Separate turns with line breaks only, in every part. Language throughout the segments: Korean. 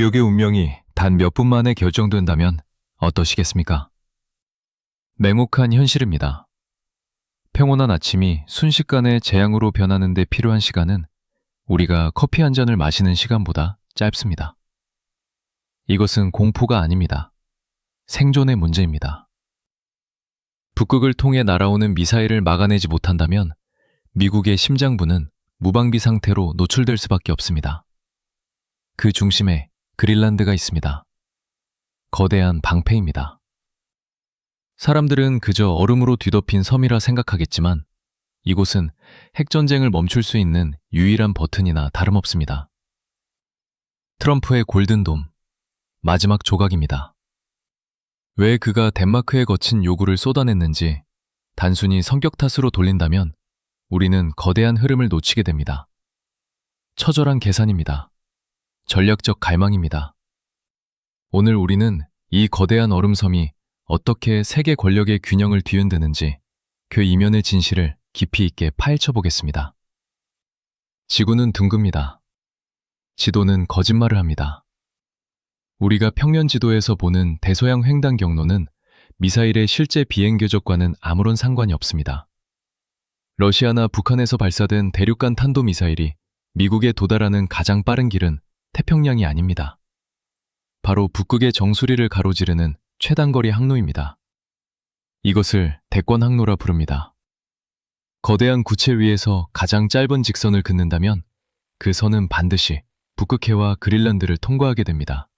인류의 운명이 단 몇 분 만에 결정된다면 어떠시겠습니까? 맹혹한 현실입니다. 평온한 아침이 순식간에 재앙으로 변하는 데 필요한 시간은 우리가 커피 한 잔을 마시는 시간보다 짧습니다. 이것은 공포가 아닙니다. 생존의 문제입니다. 북극을 통해 날아오는 미사일을 막아내지 못한다면 미국의 심장부는 무방비 상태로 노출될 수밖에 없습니다. 그 중심에 그린란드가 있습니다. 거대한 방패입니다. 사람들은 그저 얼음으로 뒤덮인 섬이라 생각하겠지만 이곳은 핵전쟁을 멈출 수 있는 유일한 버튼이나 다름없습니다. 트럼프의 골든돔, 마지막 조각입니다. 왜 그가 덴마크에 거친 요구를 쏟아냈는지 단순히 성격 탓으로 돌린다면 우리는 거대한 흐름을 놓치게 됩니다. 처절한 계산입니다. 전략적 갈망입니다. 오늘 우리는 이 거대한 얼음섬이 어떻게 세계 권력의 균형을 뒤흔드는지 그 이면의 진실을 깊이 있게 파헤쳐 보겠습니다. 지구는 둥급니다. 지도는 거짓말을 합니다. 우리가 평면 지도에서 보는 대서양 횡단 경로는 미사일의 실제 비행 궤적과는 아무런 상관이 없습니다. 러시아나 북한에서 발사된 대륙간 탄도미사일이 미국에 도달하는 가장 빠른 길은 태평양이 아닙니다. 바로 북극의 정수리를 가로지르는 최단거리 항로입니다. 이것을 대권 항로라 부릅니다. 거대한 구체 위에서 가장 짧은 직선을 긋는다면 그 선은 반드시 북극해와 그린란드를 통과하게 됩니다.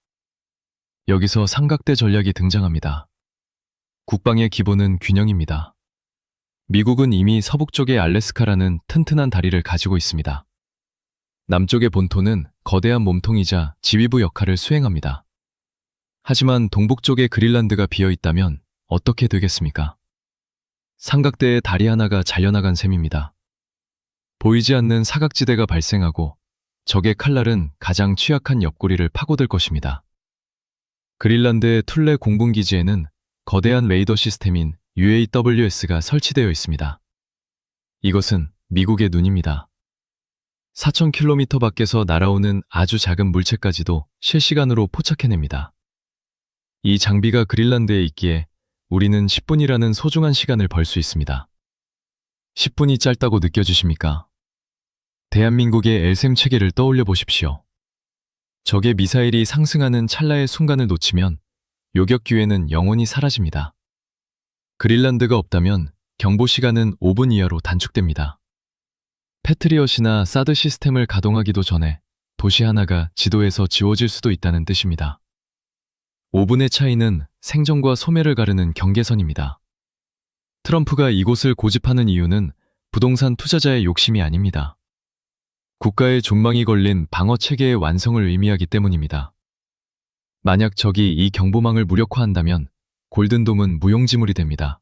여기서 삼각대 전략이 등장합니다. 국방의 기본은 균형입니다. 미국은 이미 서북쪽의 알래스카라는 튼튼한 다리를 가지고 있습니다. 남쪽의 본토는 거대한 몸통이자 지휘부 역할을 수행합니다. 하지만 동북쪽의 그린란드가 비어있다면 어떻게 되겠습니까? 삼각대의 다리 하나가 잘려나간 셈입니다. 보이지 않는 사각지대가 발생하고 적의 칼날은 가장 취약한 옆구리를 파고들 것입니다. 그린란드의 툴레 공군기지에는 거대한 레이더 시스템인 UAWS가 설치되어 있습니다. 이것은 미국의 눈입니다. 4,000km 밖에서 날아오는 아주 작은 물체까지도 실시간으로 포착해냅니다. 이 장비가 그린란드에 있기에 우리는 10분이라는 소중한 시간을 벌 수 있습니다. 10분이 짧다고 느껴지십니까? 대한민국의 엘셈 체계를 떠올려 보십시오. 적의 미사일이 상승하는 찰나의 순간을 놓치면 요격 기회는 영원히 사라집니다. 그린란드가 없다면 경보 시간은 5분 이하로 단축됩니다. 패트리엇이나 사드 시스템을 가동하기도 전에 도시 하나가 지도에서 지워질 수도 있다는 뜻입니다. 5분의 차이는 생존과 소멸을 가르는 경계선입니다. 트럼프가 이곳을 고집하는 이유는 부동산 투자자의 욕심이 아닙니다. 국가의 존망이 걸린 방어 체계의 완성을 의미하기 때문입니다. 만약 적이 이 경보망을 무력화한다면 골든돔은 무용지물이 됩니다.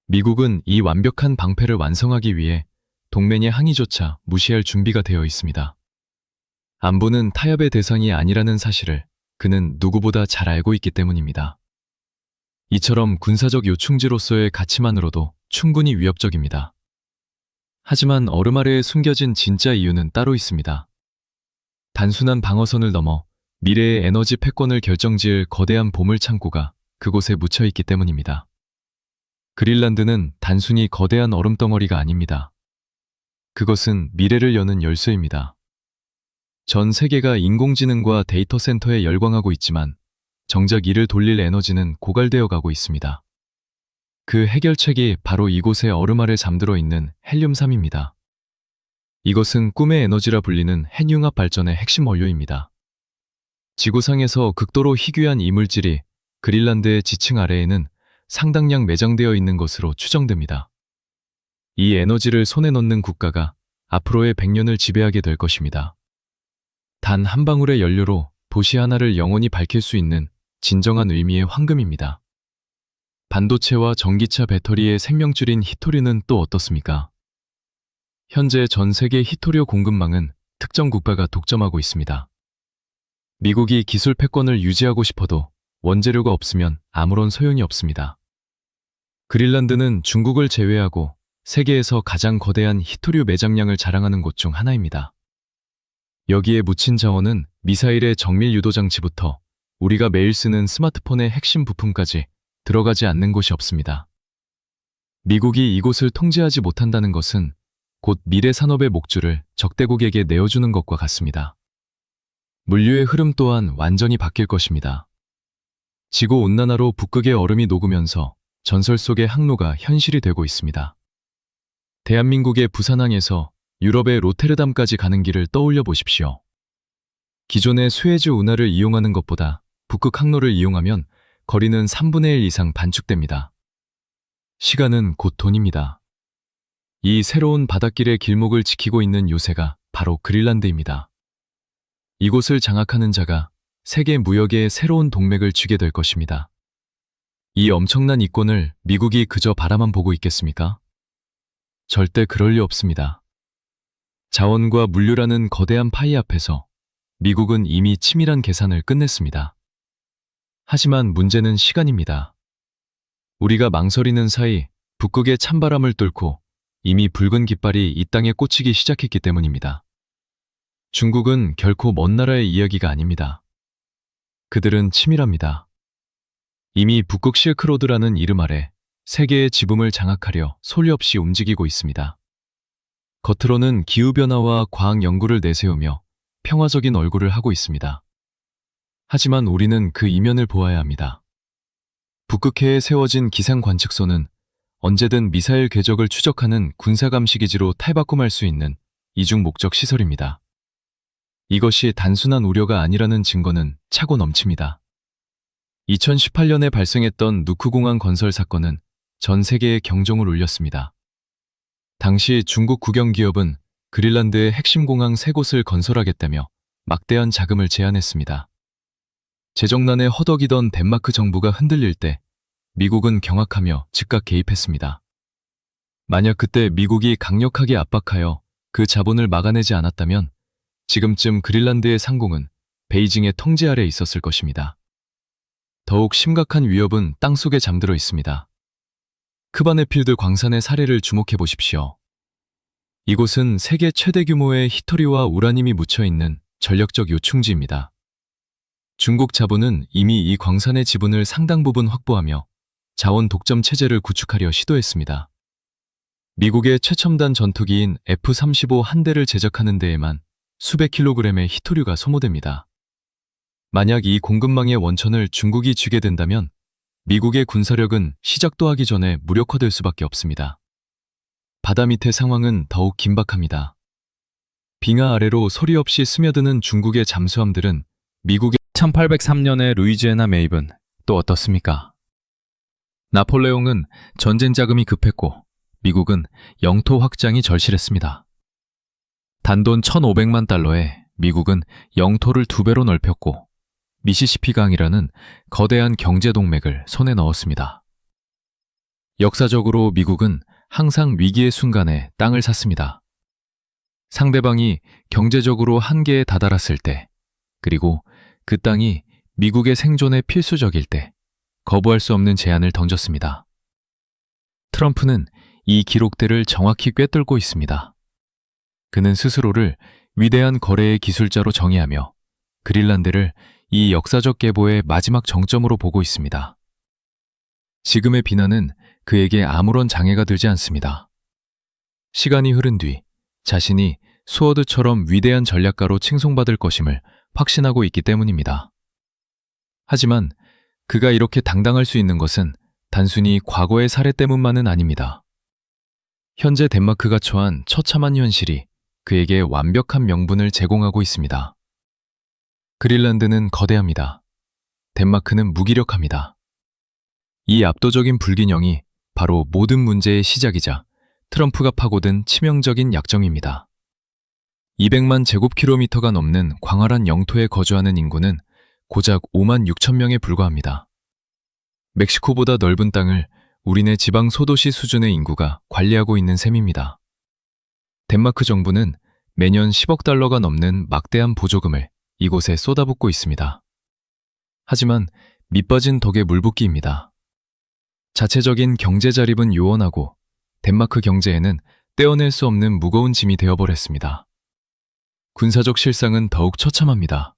미국은 이 완벽한 방패를 완성하기 위해 동맹의 항의조차 무시할 준비가 되어 있습니다. 안보는 타협의 대상이 아니라는 사실을 그는 누구보다 잘 알고 있기 때문입니다. 이처럼 군사적 요충지로서의 가치만으로도 충분히 위협적입니다. 하지만 얼음 아래에 숨겨진 진짜 이유는 따로 있습니다. 단순한 방어선을 넘어 미래의 에너지 패권을 결정지을 거대한 보물 창고가 그곳에 묻혀있기 때문입니다. 그린란드는 단순히 거대한 얼음덩어리가 아닙니다. 그것은 미래를 여는 열쇠입니다. 전 세계가 인공지능과 데이터 센터에 열광하고 있지만 정작 이를 돌릴 에너지는 고갈되어 가고 있습니다. 그 해결책이 바로 이곳의 얼음 아래 잠들어 있는 헬륨-3입니다. 이것은 꿈의 에너지라 불리는 핵융합 발전의 핵심 원료입니다. 지구상에서 극도로 희귀한 이물질이 그린란드의 지층 아래에는 상당량 매장되어 있는 것으로 추정됩니다. 이 에너지를 손에 넣는 국가가 앞으로의 100년을 지배하게 될 것입니다. 단 한 방울의 연료로 도시 하나를 영원히 밝힐 수 있는 진정한 의미의 황금입니다. 반도체와 전기차 배터리의 생명줄인 히토류는 또 어떻습니까? 현재 전 세계 히토류 공급망은 특정 국가가 독점하고 있습니다. 미국이 기술 패권을 유지하고 싶어도 원재료가 없으면 아무런 소용이 없습니다. 그린란드는 중국을 제외하고 세계에서 가장 거대한 히토류 매장량을 자랑하는 곳 중 하나입니다. 여기에 묻힌 자원은 미사일의 정밀 유도 장치부터 우리가 매일 쓰는 스마트폰의 핵심 부품까지 들어가지 않는 곳이 없습니다. 미국이 이곳을 통제하지 못한다는 것은 곧 미래 산업의 목줄을 적대국에게 내어주는 것과 같습니다. 물류의 흐름 또한 완전히 바뀔 것입니다. 지구온난화로 북극의 얼음이 녹으면서 전설 속의 항로가 현실이 되고 있습니다. 대한민국의 부산항에서 유럽의 로테르담까지 가는 길을 떠올려 보십시오. 기존의 수에즈 운하를 이용하는 것보다 북극 항로를 이용하면 거리는 3분의 1 이상 단축됩니다. 시간은 곧 돈입니다. 이 새로운 바닷길의 길목을 지키고 있는 요새가 바로 그린란드입니다. 이곳을 장악하는 자가 세계 무역의 새로운 동맥을 쥐게 될 것입니다. 이 엄청난 이권을 미국이 그저 바라만 보고 있겠습니까? 절대 그럴 리 없습니다. 자원과 물류라는 거대한 파이 앞에서 미국은 이미 치밀한 계산을 끝냈습니다. 하지만 문제는 시간입니다. 우리가 망설이는 사이 북극의 찬바람을 뚫고 이미 붉은 깃발이 이 땅에 꽂히기 시작했기 때문입니다. 중국은 결코 먼 나라의 이야기가 아닙니다. 그들은 치밀합니다. 이미 북극 실크로드라는 이름 아래 세계의 지붕을 장악하려 소리 없이 움직이고 있습니다. 겉으로는 기후변화와 과학 연구를 내세우며 평화적인 얼굴을 하고 있습니다. 하지만 우리는 그 이면을 보아야 합니다. 북극해에 세워진 기상 관측소는 언제든 미사일 궤적을 추적하는 군사감시기지로 탈바꿈할 수 있는 이중 목적 시설입니다. 이것이 단순한 우려가 아니라는 증거는 차고 넘칩니다. 2018년에 발생했던 누크공항 건설 사건은 전 세계에 경종을 울렸습니다. 당시 중국 국영기업은 그린란드의 핵심 공항 3곳을 건설하겠다며 막대한 자금을 제안했습니다. 재정난에 허덕이던 덴마크 정부가 흔들릴 때 미국은 경악하며 즉각 개입했습니다. 만약 그때 미국이 강력하게 압박하여 그 자본을 막아내지 않았다면 지금쯤 그린란드의 상공은 베이징의 통제 아래 있었을 것입니다. 더욱 심각한 위협은 땅속에 잠들어 있습니다. 크바네필드 광산의 사례를 주목해 보십시오. 이곳은 세계 최대 규모의 히토리와 우라늄이 묻혀있는 전력적 요충지입니다. 중국 자본은 이미 이 광산의 지분을 상당 부분 확보하며 자원 독점 체제를 구축하려 시도했습니다. 미국의 최첨단 전투기인 F-35 한 대를 제작하는 데에만 수백 킬로그램의 히토류가 소모됩니다. 만약 이 공급망의 원천을 중국이 쥐게 된다면 미국의 군사력은 시작도 하기 전에 무력화될 수밖에 없습니다. 바다 밑의 상황은 더욱 긴박합니다. 빙하 아래로 소리 없이 스며드는 중국의 잠수함들은 미국의 1803년의 루이지애나 매입은 또 어떻습니까? 나폴레옹은 전쟁 자금이 급했고 미국은 영토 확장이 절실했습니다. 단돈 1,500만 달러에 미국은 영토를 2배로 넓혔고 미시시피 강이라는 거대한 경제 동맥을 손에 넣었습니다. 역사적으로 미국은 항상 위기의 순간에 땅을 샀습니다. 상대방이 경제적으로 한계에 다다랐을 때, 그리고 그 땅이 미국의 생존에 필수적일 때 거부할 수 없는 제안을 던졌습니다. 트럼프는 이 기록들을 정확히 꿰뚫고 있습니다. 그는 스스로를 위대한 거래의 기술자로 정의하며 그린란드를 이 역사적 계보의 마지막 정점으로 보고 있습니다. 지금의 비난은 그에게 아무런 장애가 되지 않습니다. 시간이 흐른 뒤 자신이 스워드처럼 위대한 전략가로 칭송받을 것임을 확신하고 있기 때문입니다. 하지만 그가 이렇게 당당할 수 있는 것은 단순히 과거의 사례 때문만은 아닙니다. 현재 덴마크가 처한 처참한 현실이 그에게 완벽한 명분을 제공하고 있습니다. 그린란드는 거대합니다. 덴마크는 무기력합니다. 이 압도적인 불균형이 바로 모든 문제의 시작이자 트럼프가 파고든 치명적인 약점입니다. 200만 제곱킬로미터가 넘는 광활한 영토에 거주하는 인구는 고작 5만 6천 명에 불과합니다. 멕시코보다 넓은 땅을 우리네 지방 소도시 수준의 인구가 관리하고 있는 셈입니다. 덴마크 정부는 매년 10억 달러가 넘는 막대한 보조금을 이곳에 쏟아붓고 있습니다. 하지만 밑빠진 덕에 물붓기입니다. 자체적인 경제 자립은 요원하고 덴마크 경제에는 떼어낼 수 없는 무거운 짐이 되어버렸습니다. 군사적 실상은 더욱 처참합니다.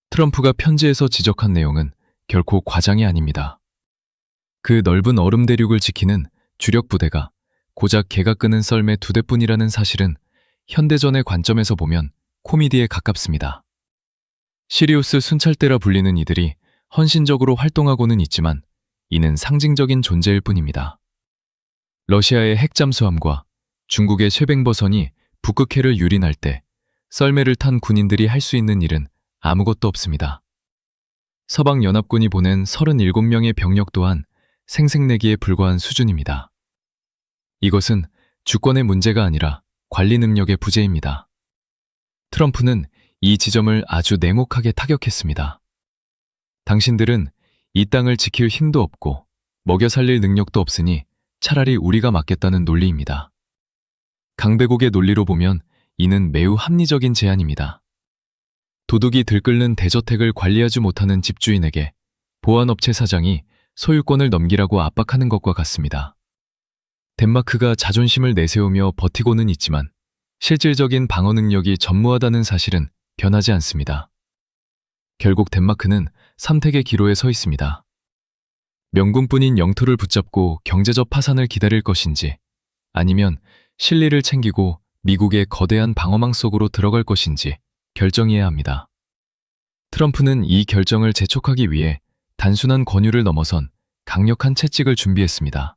트럼프가 편지에서 지적한 내용은 결코 과장이 아닙니다. 그 넓은 얼음 대륙을 지키는 주력 부대가 고작 개가 끄는 썰매 2대뿐이라는 사실은 현대전의 관점에서 보면 코미디에 가깝습니다. 시리우스 순찰대라 불리는 이들이 헌신적으로 활동하고는 있지만 이는 상징적인 존재일 뿐입니다. 러시아의 핵잠수함과 중국의 쇠뱅버선이 북극해를 유린할 때 썰매를 탄 군인들이 할 수 있는 일은 아무것도 없습니다. 서방연합군이 보낸 37명의 병력 또한 생색내기에 불과한 수준입니다. 이것은 주권의 문제가 아니라 관리 능력의 부재입니다. 트럼프는 이 지점을 아주 냉혹하게 타격했습니다. 당신들은 이 땅을 지킬 힘도 없고 먹여 살릴 능력도 없으니 차라리 우리가 맡겠다는 논리입니다. 강배국의 논리로 보면 이는 매우 합리적인 제안입니다. 도둑이 들끓는 대저택을 관리하지 못하는 집주인에게 보안업체 사장이 소유권을 넘기라고 압박하는 것과 같습니다. 덴마크가 자존심을 내세우며 버티고는 있지만 실질적인 방어 능력이 전무하다는 사실은 변하지 않습니다. 결국 덴마크는 삼택의 기로에 서 있습니다. 명분뿐인 영토를 붙잡고 경제적 파산을 기다릴 것인지 아니면 실리를 챙기고 미국의 거대한 방어망 속으로 들어갈 것인지 결정해야 합니다. 트럼프는 이 결정을 재촉하기 위해 단순한 권유를 넘어선 강력한 채찍을 준비했습니다.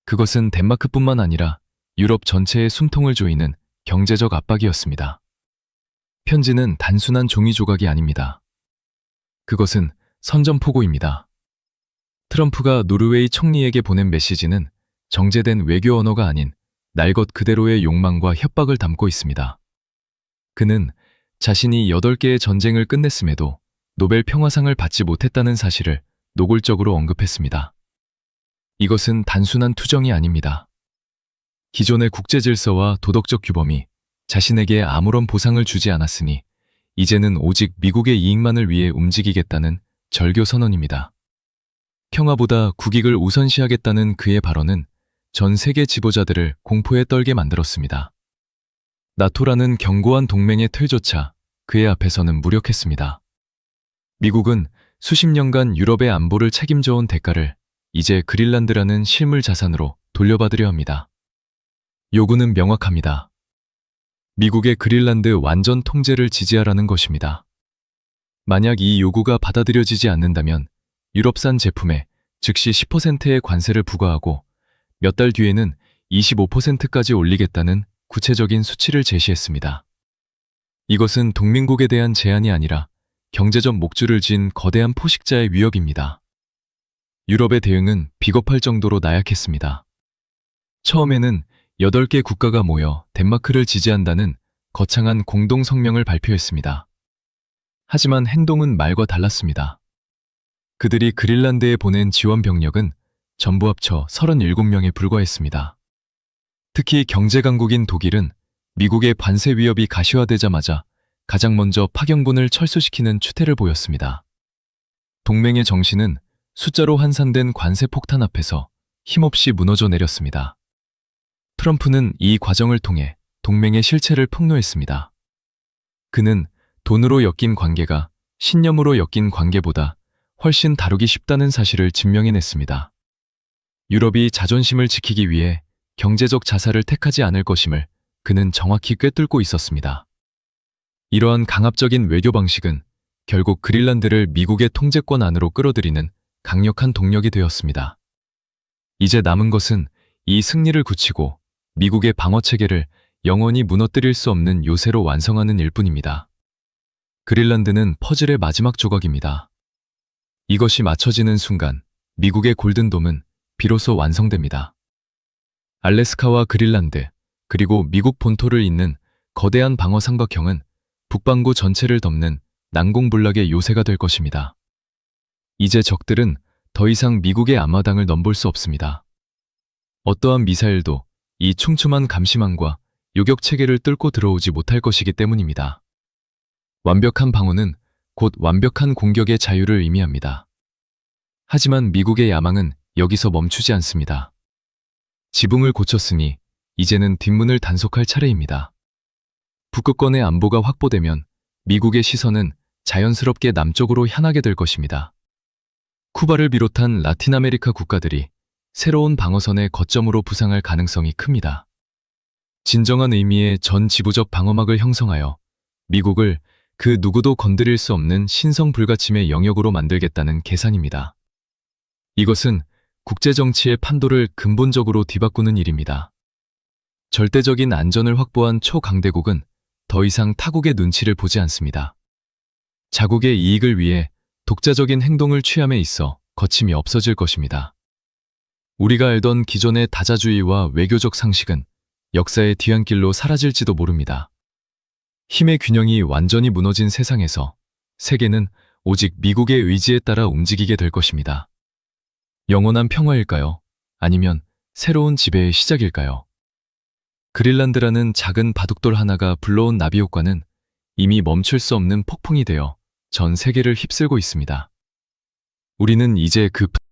그것은 덴마크뿐만 아니라 유럽 전체의 숨통을 조이는 경제적 압박이었습니다. 편지는 단순한 종이 조각이 아닙니다. 그것은 선전포고입니다. 트럼프가 노르웨이 총리에게 보낸 메시지는 정제된 외교 언어가 아닌 날 것 그대로의 욕망과 협박을 담고 있습니다. 그는 자신이 8개의 전쟁을 끝냈음에도 노벨 평화상을 받지 못했다는 사실을 노골적으로 언급했습니다. 이것은 단순한 투정이 아닙니다. 기존의 국제 질서와 도덕적 규범이 자신에게 아무런 보상을 주지 않았으니 이제는 오직 미국의 이익만을 위해 움직이겠다는 절교 선언입니다. 평화보다 국익을 우선시하겠다는 그의 발언은 전 세계 지도자들을 공포에 떨게 만들었습니다. 나토라는 견고한 동맹의 틀조차 그의 앞에서는 무력했습니다. 미국은 수십 년간 유럽의 안보를 책임져온 대가를 이제 그린란드라는 실물 자산으로 돌려받으려 합니다. 요구는 명확합니다. 미국의 그린란드 완전 통제를 지지하라는 것입니다. 만약 이 요구가 받아들여지지 않는다면 유럽산 제품에 즉시 10%의 관세를 부과하고 몇 달 뒤에는 25%까지 올리겠다는 구체적인 수치를 제시했습니다. 이것은 동맹국에 대한 제한이 아니라 경제적 목줄을 쥔 거대한 포식자의 위협입니다. 유럽의 대응은 비겁할 정도로 나약했습니다. 처음에는 8개 국가가 모여 덴마크를 지지한다는 거창한 공동성명을 발표했습니다. 하지만 행동은 말과 달랐습니다. 그들이 그린란드에 보낸 지원 병력은 전부 합쳐 37명에 불과했습니다. 특히 경제강국인 독일은 미국의 관세 위협이 가시화되자마자 가장 먼저 파견군을 철수시키는 추태를 보였습니다. 동맹의 정신은 숫자로 환산된 관세 폭탄 앞에서 힘없이 무너져 내렸습니다. 트럼프는 이 과정을 통해 동맹의 실체를 폭로했습니다. 그는 돈으로 엮인 관계가 신념으로 엮인 관계보다 훨씬 다루기 쉽다는 사실을 증명해냈습니다. 유럽이 자존심을 지키기 위해 경제적 자살을 택하지 않을 것임을 그는 정확히 꿰뚫고 있었습니다. 이러한 강압적인 외교 방식은 결국 그린란드를 미국의 통제권 안으로 끌어들이는 강력한 동력이 되었습니다. 이제 남은 것은 이 승리를 굳히고 미국의 방어체계를 영원히 무너뜨릴 수 없는 요새로 완성하는 일뿐입니다. 그린란드는 퍼즐의 마지막 조각입니다. 이것이 맞춰지는 순간 미국의 골든돔은 비로소 완성됩니다. 알래스카와 그린란드, 그리고 미국 본토를 잇는 거대한 방어 삼각형은 북반구 전체를 덮는 난공불락의 요새가 될 것입니다. 이제 적들은 더 이상 미국의 앞마당을 넘볼 수 없습니다. 어떠한 미사일도 이 촘촘한 감시망과 요격체계를 뚫고 들어오지 못할 것이기 때문입니다. 완벽한 방어는 곧 완벽한 공격의 자유를 의미합니다. 하지만 미국의 야망은 여기서 멈추지 않습니다. 지붕을 고쳤으니 이제는 뒷문을 단속할 차례입니다. 북극권의 안보가 확보되면 미국의 시선은 자연스럽게 남쪽으로 향하게 될 것입니다. 쿠바를 비롯한 라틴 아메리카 국가들이 새로운 방어선의 거점으로 부상할 가능성이 큽니다. 진정한 의미의 전 지구적 방어막을 형성하여 미국을 그 누구도 건드릴 수 없는 신성 불가침의 영역으로 만들겠다는 계산입니다. 이것은 국제정치의 판도를 근본적으로 뒤바꾸는 일입니다. 절대적인 안전을 확보한 초강대국은 더 이상 타국의 눈치를 보지 않습니다. 자국의 이익을 위해 독자적인 행동을 취함에 있어 거침이 없어질 것입니다. 우리가 알던 기존의 다자주의와 외교적 상식은 역사의 뒤안길로 사라질지도 모릅니다. 힘의 균형이 완전히 무너진 세상에서 세계는 오직 미국의 의지에 따라 움직이게 될 것입니다. 영원한 평화일까요? 아니면 새로운 지배의 시작일까요? 그린란드라는 작은 바둑돌 하나가 불러온 나비 효과는 이미 멈출 수 없는 폭풍이 되어 전 세계를 휩쓸고 있습니다. 우리는 이제 그